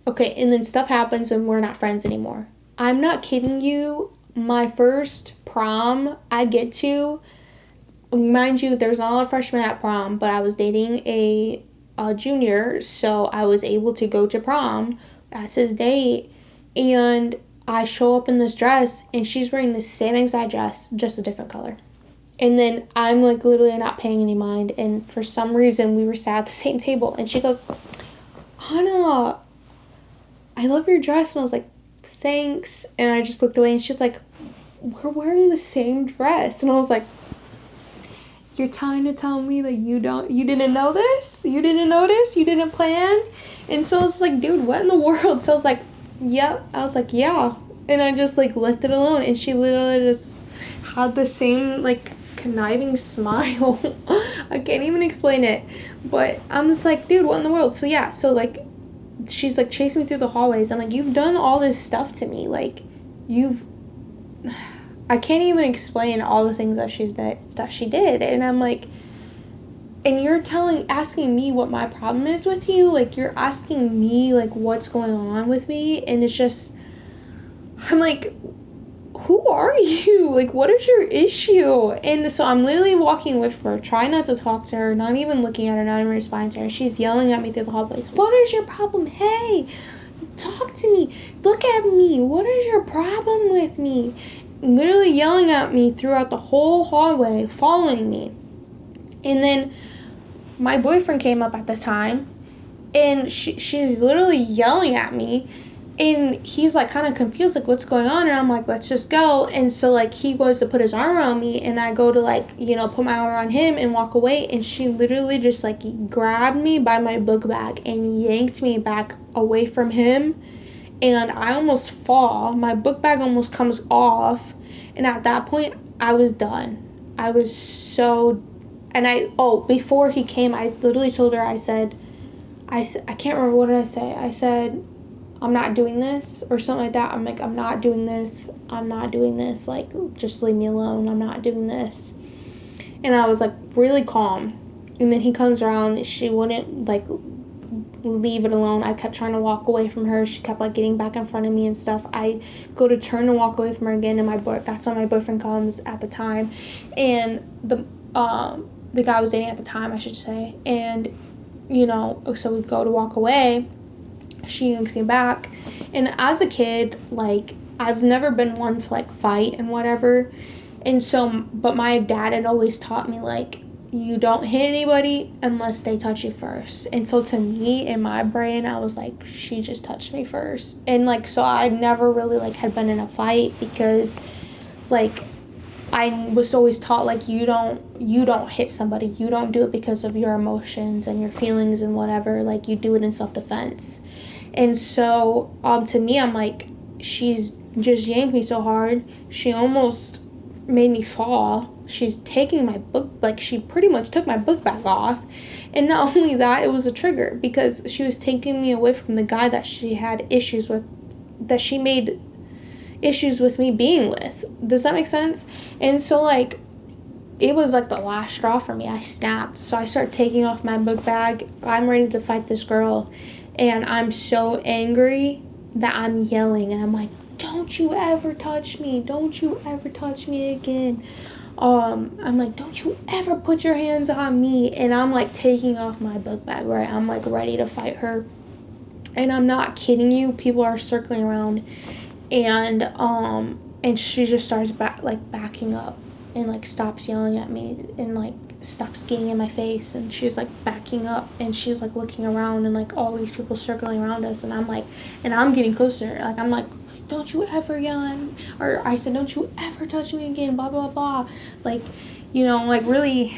Okay, and then stuff happens and we're not friends anymore. I'm not kidding you. My first prom I get to, mind you, there's not a lot of freshmen at prom, but I was dating a junior, so I was able to go to prom as his date. And I show up in this dress, and she's wearing the same exact dress, just a different color. And then I'm like literally not paying any mind, and for some reason we were sat at the same table, and she goes, Hannah, I love your dress. And I was like, thanks. And I just looked away, and she's like, we're wearing the same dress. And I was like, you're trying to tell me that you didn't know this? You didn't notice? You didn't plan? And so I was like, dude, what in the world? So I was like, yep. I was like, yeah. And I just like left it alone. And she literally just had the same like conniving smile. I can't even explain it. But I'm just like, dude, what in the world? So yeah, so like she's like chasing me through the hallways. I'm like, you've done all this stuff to me. Like, I can't even explain all the things that she did. And I'm like, and you're asking me what my problem is with you. Like, you're asking me like what's going on with me. And it's just, I'm like, who are you? Like, what is your issue? And so I'm literally walking with her, trying not to talk to her, not even looking at her, not even responding to her. She's yelling at me through the hallways. What is your problem? Hey, talk to me. Look at me. What is your problem with me? Literally yelling at me throughout the whole hallway, following me. And then my boyfriend came up at the time, and she's literally yelling at me. And he's like kind of confused, like, what's going on? And I'm like, let's just go. And so like he goes to put his arm around me, and I go to like, put my arm around him and walk away. And she literally just like grabbed me by my book bag and yanked me back away from him. And I almost fall. My book bag almost comes off. And at that point, I was done. I was so, before he came, I literally told her, I can't remember, what did I say? I said, I'm not doing this, or something like that. I'm like, I'm not doing this. Like, just leave me alone. I'm not doing this. And I was like really calm. And then he comes around. She wouldn't like leave it alone. I kept trying to walk away from her. She kept like getting back in front of me and stuff. I go to turn and walk away from her again, and that's when my boyfriend comes at the time. And the guy I was dating at the time, I should say. And so we go to walk away. She yanks me back. And as a kid, like, I've never been one to like fight and whatever. And so, but my dad had always taught me, like, you don't hit anybody unless they touch you first. And so to me, in my brain, I was like, she just touched me first. And like, so I never really like had been in a fight, because like I was always taught, like, you don't hit somebody. You don't do it because of your emotions and your feelings and whatever. Like, you do it in self-defense. And so, to me, I'm like, she's just yanked me so hard. She almost made me fall. She's taking my book, like, she pretty much took my book bag off. And not only that, it was a trigger, because she was taking me away from the guy that she had issues with, that she made issues with me being with. Does that make sense? And so, like, it was like the last straw for me. I snapped. So I started taking off my book bag. I'm ready to fight this girl. And I'm so angry that I'm yelling. And I'm like, don't you ever touch me. Don't you ever touch me again. I'm like, don't you ever put your hands on me. And I'm like taking off my book bag, right? I'm like ready to fight her. And I'm not kidding you. People are circling around. And she just starts backing up, and like stops yelling at me, and like stops getting in my face, and she's like backing up, and she's like looking around, and like all these people circling around us, and I'm like, and I'm getting closer, like I'm like, don't you ever yell at me, or I said, don't you ever touch me again, blah blah blah, like, like really,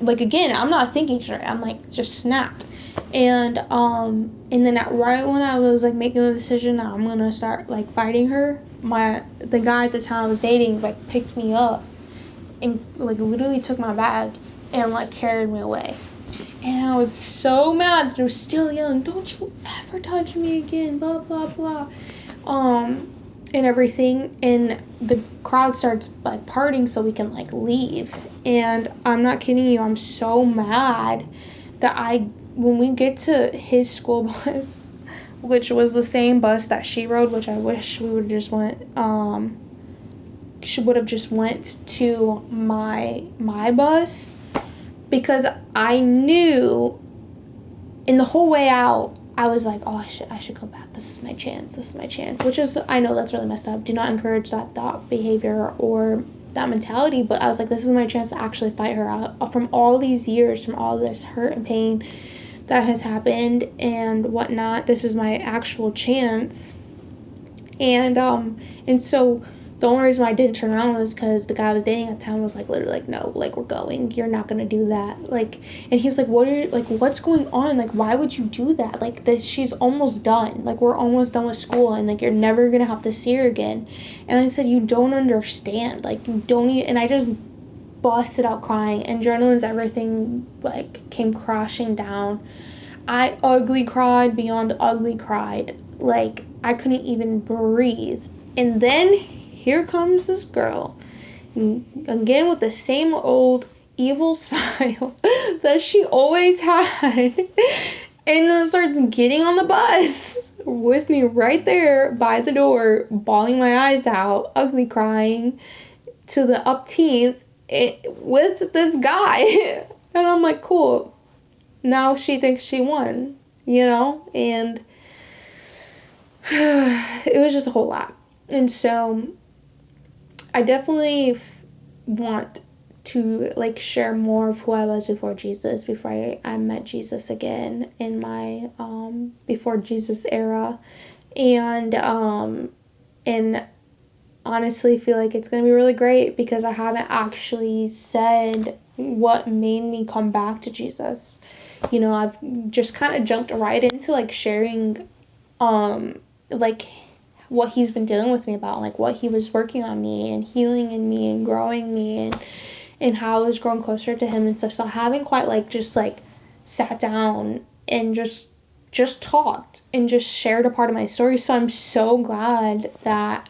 like, again, I'm not thinking straight, I'm like just snapped. And then right when I was like making the decision that I'm gonna start like fighting her, the guy at the time I was dating like picked me up and like literally took my bag and like carried me away. And I was so mad that I was still yelling, "Don't you ever touch me again, blah, blah, blah." And everything. And the crowd starts like partying so we can like leave. And I'm not kidding you, I'm so mad that when we get to his school bus, which was the same bus that she rode, which I wish we would have just went, she would have just went to my bus, because I knew in the whole way out, I was like, oh, I should go back. This is my chance. Which is, I know that's really messed up. Do not encourage that thought behavior or that mentality. But I was like, this is my chance to actually fight her out from all these years, from all this hurt and pain that has happened and whatnot. This is my actual chance. And so the only reason why I didn't turn around was because the guy I was dating at the time was like, literally like, no, like, we're going, you're not gonna do that, like. And he was like, what's going on, like, why would you do that, like, this, she's almost done, like, we're almost done with school, and like, you're never gonna have to see her again. And I said, you don't understand, like, you don't even. And I just busted out crying, and adrenaline's everything like came crashing down. I ugly cried beyond ugly cried, like, I couldn't even breathe. And then here comes this girl, again with the same old evil smile that she always had, and starts getting on the bus with me right there by the door, bawling my eyes out, ugly crying to the upteenth, with this guy. And I'm like, cool. Now she thinks she won, And it was just a whole lot. And so I definitely want to like share more of who I was before Jesus, before I met Jesus again in my before Jesus era. And honestly feel like it's gonna be really great, because I haven't actually said what made me come back to Jesus. I've just kind of jumped right into like sharing like what he's been dealing with me about, like what he was working on me and healing in me and growing me, and how I was growing closer to him and stuff. So I haven't quite like just like sat down and just talked and just shared a part of my story. So I'm so glad that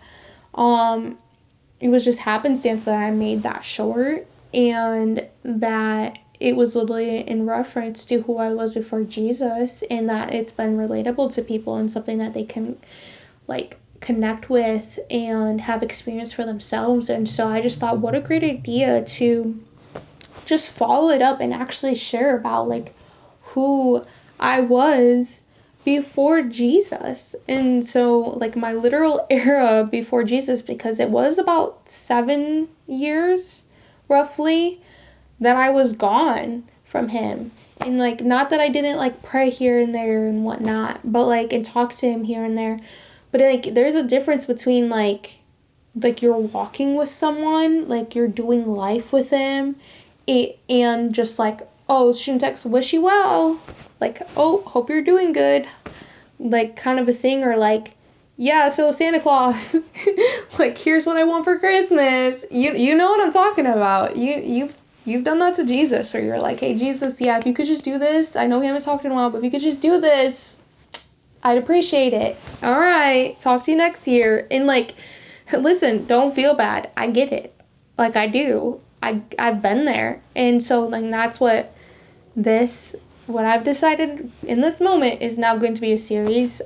it was just happenstance that I made that short, and that it was literally in reference to who I was before Jesus, and that it's been relatable to people and something that they can like connect with and have experience for themselves. And so I just thought, what a great idea to just follow it up and actually share about like who I was before Jesus. And so like my literal era before Jesus, because it was about 7 years roughly that I was gone from him. And like, not that I didn't like pray here and there and whatnot, but like, and talk to him here and there. But like, there's a difference between like you're walking with someone, like you're doing life with them, and just like, oh, shoot and text, wish you well, like, oh, hope you're doing good, like kind of a thing. Or like, yeah, so Santa Claus, like, here's what I want for Christmas. You know what I'm talking about. You've done that to Jesus, where you're like, hey, Jesus, yeah, if you could just do this. I know we haven't talked in a while, but if you could just do this, I'd appreciate it. All right, talk to you next year. And like, listen, don't feel bad. I get it. Like, I do. I've been there. And so like, that's what I've decided in this moment is now going to be a series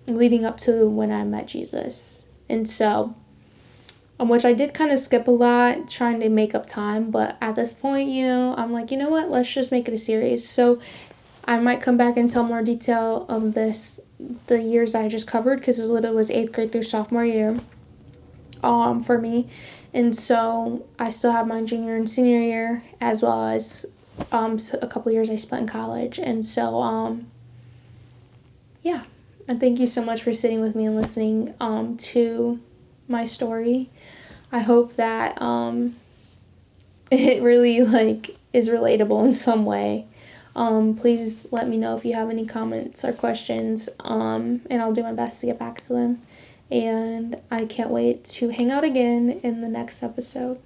leading up to when I met Jesus. And so which I did kind of skip a lot trying to make up time, but at this point, I'm like, you know what, let's just make it a series. So I might come back and tell more detail of the years I just covered, because it was 8th grade through sophomore year for me. And so I still have my junior and senior year, as well as a couple years I spent in college. And so yeah, and thank you so much for sitting with me and listening to my story. I hope that it really like is relatable in some way. Please let me know if you have any comments or questions, and I'll do my best to get back to them. And I can't wait to hang out again in the next episode.